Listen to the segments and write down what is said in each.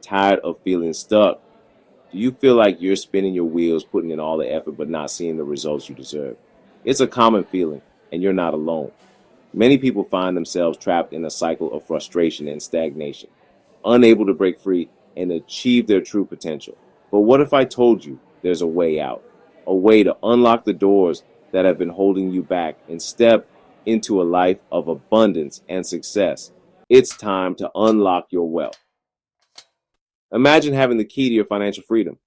Tired of feeling stuck? Do you feel like you're spinning your wheels, putting in all the effort, but not seeing the results you deserve? It's a common feeling, and you're not alone. Many people find themselves trapped in a cycle of frustration and stagnation, unable to break free and achieve their true potential. But what if I told you there's a way out? A way to unlock the doors that have been holding you back and step into a life of abundance and success. It's time to unlock your wealth. Imagine having the key to your financial freedom,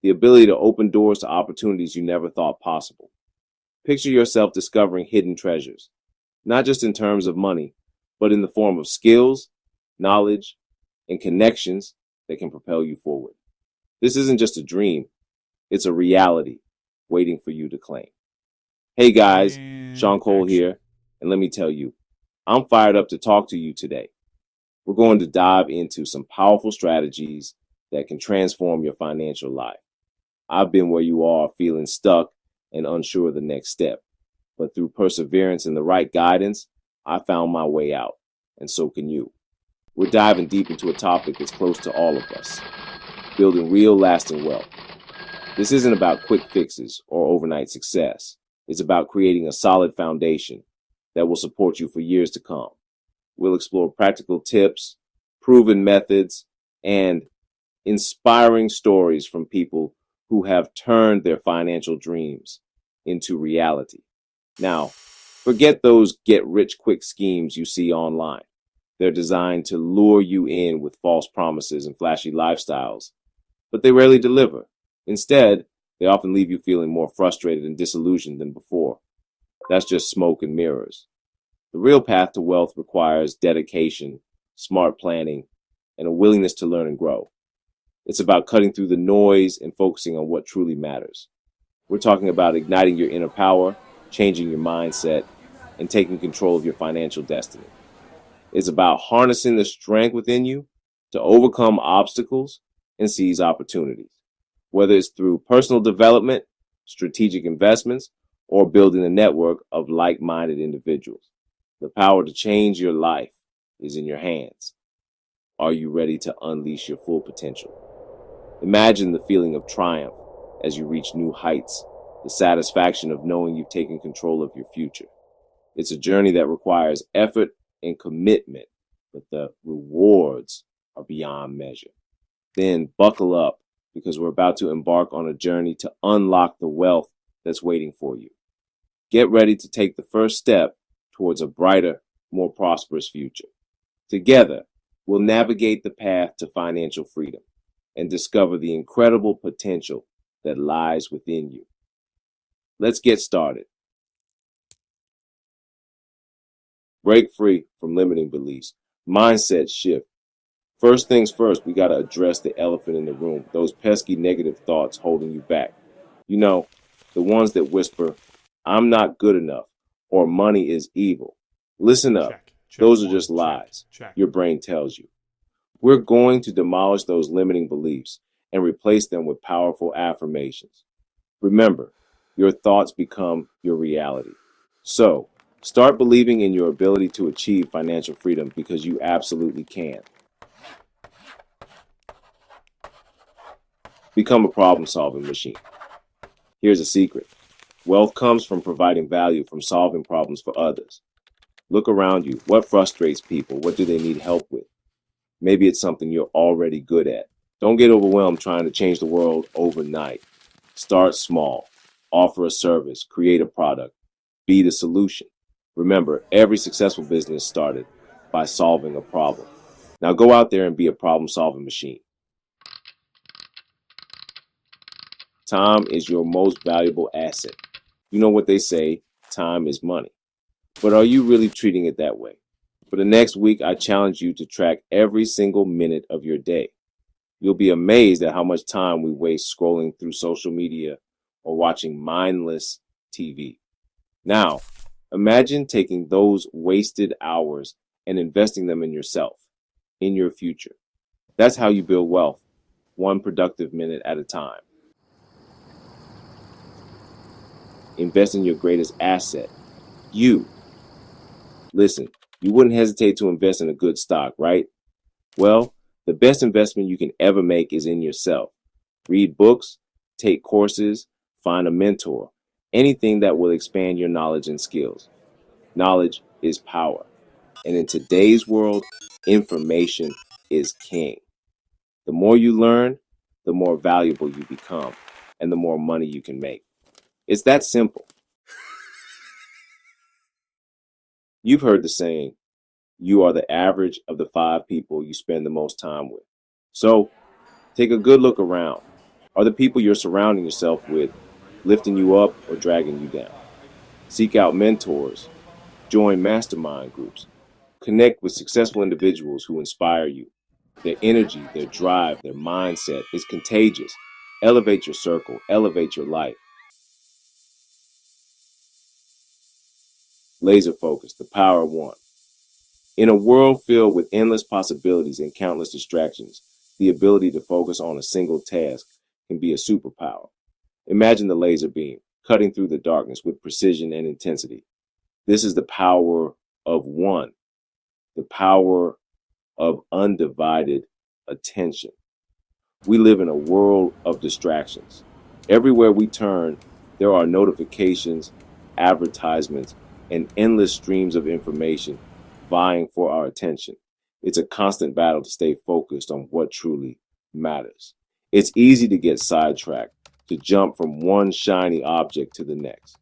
the ability to open doors to opportunities you never thought possible. Picture yourself discovering hidden treasures, not just in terms of money, but in the form of skills, knowledge, and connections that can propel you forward. This isn't just a dream, it's a reality waiting for you to claim. Hey guys, And Sean Cole action. here, and let me tell you, I'm fired up to talk to you today. We're going to dive into some powerful strategies that can transform your financial life. I've been where you are, feeling stuck and unsure of the next step. But through perseverance and the right guidance, I found my way out, and so can you. We're diving deep into a topic that's close to all of us: building real, lasting wealth. This isn't about quick fixes or overnight success. It's about creating a solid foundation that will support you for years to come. We'll explore practical tips, proven methods, and inspiring stories from people who have turned their financial dreams into reality. Now, forget those get rich quick schemes you see online. They're designed to lure you in with false promises and flashy lifestyles, but they rarely deliver. Instead, they often leave you feeling more frustrated and disillusioned than before. That's just smoke and mirrors. The real path to wealth requires dedication, smart planning, and a willingness to learn and grow. It's about cutting through the noise and focusing on what truly matters. We're talking about igniting your inner power, changing your mindset, and taking control of your financial destiny. It's about harnessing the strength within you to overcome obstacles and seize opportunities. Whether it's through personal development, strategic investments, or building a network of like-minded individuals, the power to change your life is in your hands. Are you ready to unleash your full potential? Imagine the feeling of triumph as you reach new heights, the satisfaction of knowing you've taken control of your future. It's a journey that requires effort and commitment, but the rewards are beyond measure. Then buckle up, because we're about to embark on a journey to unlock the wealth that's waiting for you. Get ready to take the first step towards a brighter, more prosperous future. Together, we'll navigate the path to financial freedom and discover the incredible potential that lies within you. Let's get started. Break free from limiting beliefs. Mindset shift. First things first, we got to address the elephant in the room, those pesky negative thoughts holding you back. You know, the ones that whisper, I'm not good enough, or money is evil. Listen up. Check. Check. Those are One. just lies. Check. Your brain tells you. We're going to demolish those limiting beliefs and replace them with powerful affirmations. Remember, your thoughts become your reality. So, start believing in your ability to achieve financial freedom, because you absolutely can. Become a problem-solving machine. Here's a secret. Wealth comes from providing value, from solving problems for others. Look around you. What frustrates people? What do they need help with? Maybe it's something you're already good at. Don't get overwhelmed trying to change the world overnight. Start small. Offer a service. Create a product. Be the solution. Remember, every successful business started by solving a problem. Now go out there and be a problem-solving machine. Time is your most valuable asset. You know what they say, time is money. But are you really treating it that way? For the next week, I challenge you to track every single minute of your day. You'll be amazed at how much time we waste scrolling through social media or watching mindless TV. Now, imagine taking those wasted hours and investing them in yourself, in your future. That's how you build wealth, one productive minute at a time. Invest in your greatest asset, you. Listen, you wouldn't hesitate to invest in a good stock, right? Well, The best investment you can ever make is in yourself. Read books, take courses, find a mentor, anything that will expand your knowledge and skills. Knowledge is power. And in today's world, information is king. The more you learn, the more valuable you become, and the more money you can make. It's that simple. You've heard the saying, you are the average of the 5 people you spend the most time with. So take a good look around. Are the people you're surrounding yourself with lifting you up or dragging you down? Seek out mentors, join mastermind groups, connect with successful individuals who inspire you. Their energy, their drive, their mindset is contagious. Elevate your circle, elevate your life. Laser focus, the power of one. In a world filled with endless possibilities and countless distractions, the ability to focus on a single task can be a superpower. Imagine the laser beam cutting through the darkness with precision and intensity. This is the power of one, the power of undivided attention. We live in a world of distractions. Everywhere we turn, there are notifications, advertisements, and endless streams of information vying for our attention. It's a constant battle to stay focused on what truly matters. It's easy to get sidetracked, to jump from one shiny object to the next.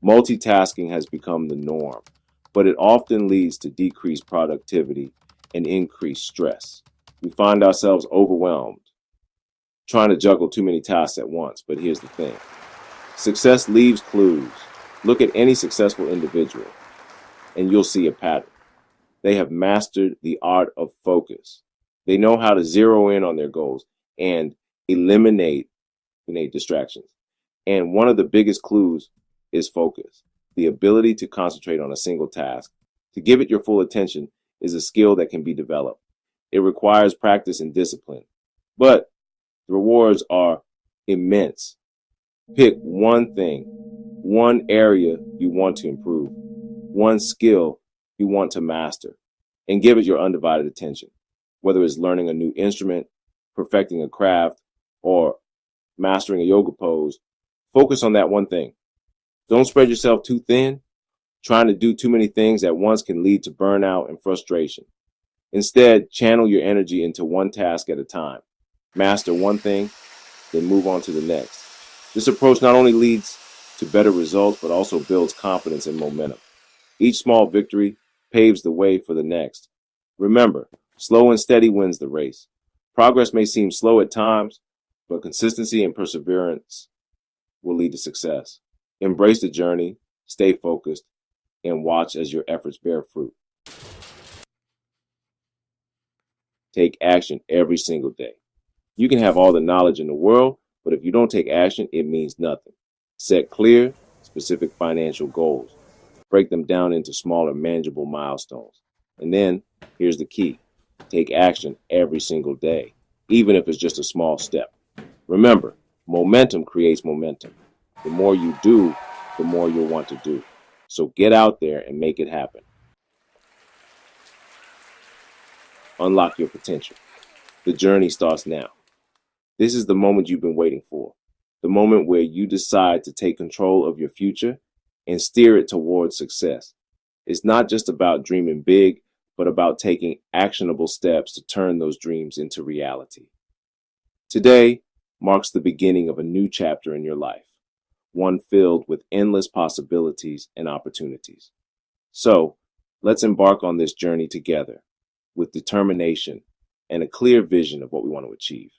Multitasking has become the norm, but it often leads to decreased productivity and increased stress. We find ourselves overwhelmed, trying to juggle too many tasks at once. But here's the thing. Success leaves clues. Look at any successful individual, and you'll see a pattern. They have mastered the art of focus. They know how to zero in on their goals and eliminate distractions. And one of the biggest clues is focus. The ability to concentrate on a single task, to give it your full attention, is a skill that can be developed. It requires practice and discipline, but the rewards are immense. Pick one thing, one area you want to improve, one skill you want to master, and give it your undivided attention. Whether it's learning a new instrument, perfecting a craft, or mastering a yoga pose, focus on that one thing. Don't spread yourself too thin. Trying to do too many things at once can lead to burnout and frustration. Instead, channel your energy into one task at a time. Master one thing, then move on to the next. This approach not only leads to better results, but also builds confidence and momentum. Each small victory paves the way for the next. Remember, slow and steady wins the race. Progress may seem slow at times, but consistency and perseverance will lead to success. Embrace the journey, stay focused, and watch as your efforts bear fruit. Take action every single day. You can have all the knowledge in the world, but if you don't take action, it means nothing. Set clear, specific financial goals. Break them down into smaller, manageable milestones. And then, here's the key. Take action every single day, even if it's just a small step. Remember, momentum creates momentum. The more you do, the more you'll want to do. So get out there and make it happen. Unlock your potential. The journey starts now. This is the moment you've been waiting for. The moment where you decide to take control of your future and steer it towards success. It's not just about dreaming big, but about taking actionable steps to turn those dreams into reality. Today marks the beginning of a new chapter in your life, one filled with endless possibilities and opportunities. So, let's embark on this journey together with determination and a clear vision of what we want to achieve.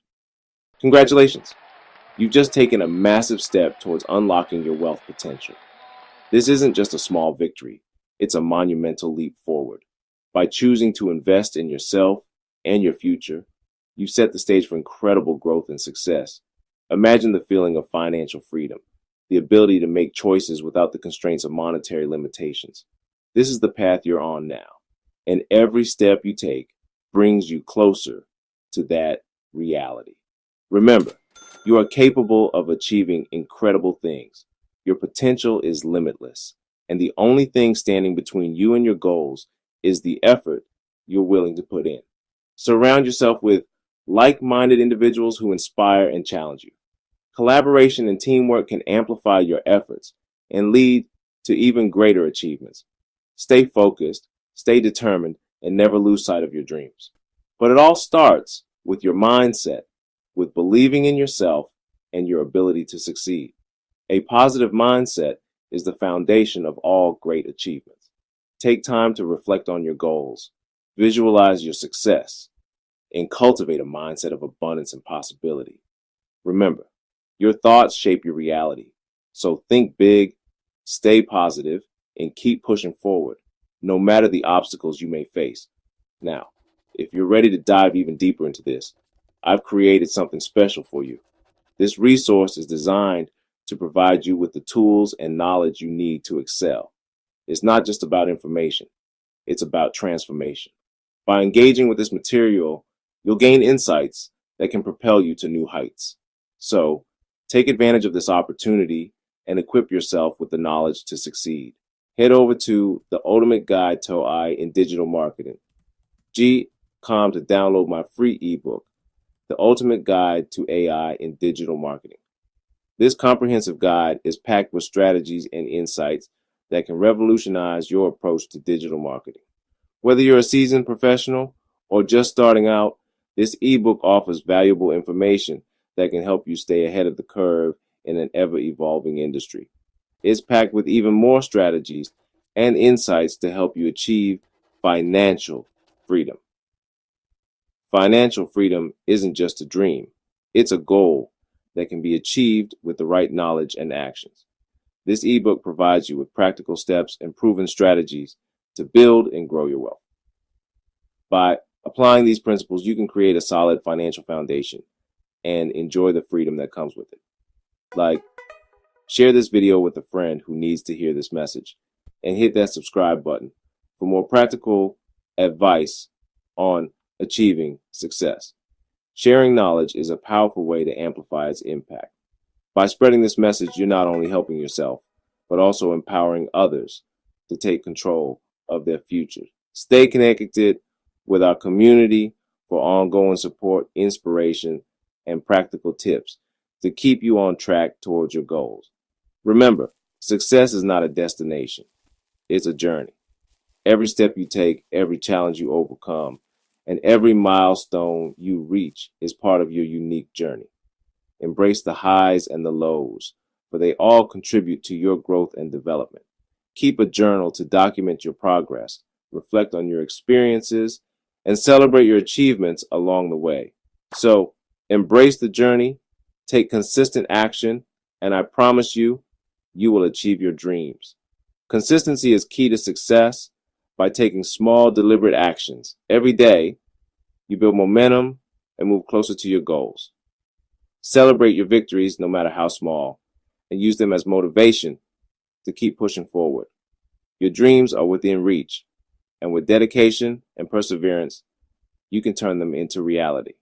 Congratulations! You've just taken a massive step towards unlocking your wealth potential. This isn't just a small victory, it's a monumental leap forward. By choosing to invest in yourself and your future, you've set the stage for incredible growth and success. Imagine the feeling of financial freedom, the ability to make choices without the constraints of monetary limitations. This is the path you're on now, and every step you take brings you closer to that reality. Remember, you are capable of achieving incredible things. Your potential is limitless, and the only thing standing between you and your goals is the effort you're willing to put in. Surround yourself with like-minded individuals who inspire and challenge you. Collaboration and teamwork can amplify your efforts and lead to even greater achievements. Stay focused, stay determined, and never lose sight of your dreams. But it all starts with your mindset, with believing in yourself and your ability to succeed. A positive mindset is the foundation of all great achievements. Take time to reflect on your goals, visualize your success, and cultivate a mindset of abundance and possibility. Remember, your thoughts shape your reality. So think big, stay positive, and keep pushing forward, no matter the obstacles you may face. Now, if you're ready to dive even deeper into this, I've created something special for you. This resource is designed to provide you with the tools and knowledge you need to excel. It's not just about information, it's about transformation. By engaging with this material, you'll gain insights that can propel you to new heights. So, take advantage of this opportunity and equip yourself with the knowledge to succeed. Head over to the Ultimate Guide to AI in Digital Marketing, g.com, to download my free ebook, The Ultimate Guide to AI in Digital Marketing. This comprehensive guide is packed with strategies and insights that can revolutionize your approach to digital marketing. Whether you're a seasoned professional or just starting out, this ebook offers valuable information that can help you stay ahead of the curve in an ever-evolving industry. It's packed with even more strategies and insights to help you achieve financial freedom. Financial freedom isn't just a dream, it's a goal that can be achieved with the right knowledge and actions. This ebook provides you with practical steps and proven strategies to build and grow your wealth. By applying these principles, you can create a solid financial foundation and enjoy the freedom that comes with it. Like, share this video with a friend who needs to hear this message, and hit that subscribe button for more practical advice on achieving success. Sharing knowledge is a powerful way to amplify its impact. By spreading this message, you're not only helping yourself, but also empowering others to take control of their future. Stay connected with our community for ongoing support, inspiration, and practical tips to keep you on track towards your goals. Remember, success is not a destination, it's a journey. Every step you take, every challenge you overcome, and every milestone you reach is part of your unique journey. Embrace the highs and the lows, for they all contribute to your growth and development. Keep a journal to document your progress, reflect on your experiences, and celebrate your achievements along the way. So, embrace the journey, take consistent action, and I promise you, you will achieve your dreams. Consistency is key to success. By taking small, deliberate actions every day, you build momentum and move closer to your goals. Celebrate your victories, no matter how small, and use them as motivation to keep pushing forward. Your dreams are within reach, and with dedication and perseverance, you can turn them into reality.